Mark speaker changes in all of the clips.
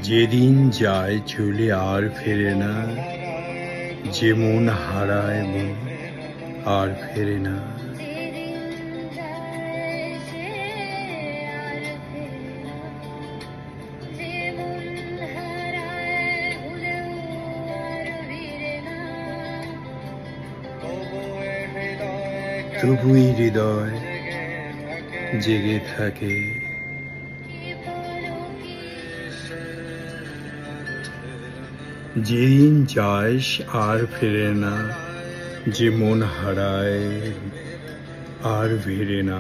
Speaker 1: যেদিন যায় চলে আর ফেরে না, যে মন হারায় মন আর ফেরে না। তবুই হৃদয় জেগে থাকে, যেদিন যায় আর ফেরে না, যে মন হারায় আর ফেরে না।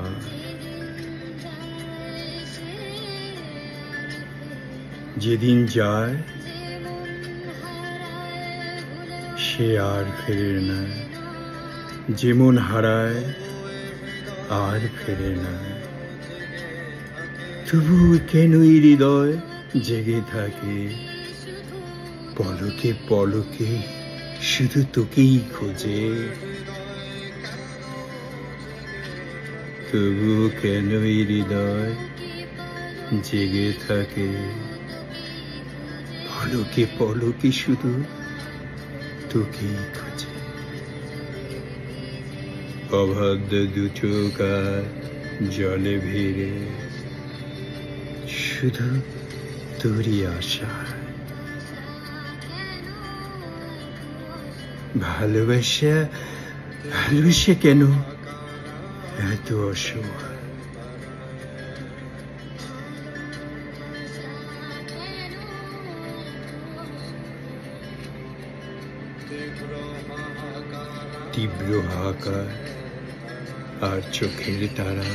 Speaker 1: যেদিন যায় সে আর ফেরে না, যে মন হারায় আর ফেরে না। তবু কেনই হৃদয় জেগে থাকে, পলকে পলকে শুধু তোকেই খোঁজে। তবু কেনই হৃদয় জেগে থাকে, পলকে পলকে শুধু তোকেই খোঁজে। অবাধ্য দুচোকার জলে ভিড়ে শুধু তোরই আশা। ভালোবাসা ভালোবাসা কেন এত অসহায়? তীব্র হাহাকার আর চোখের তারা।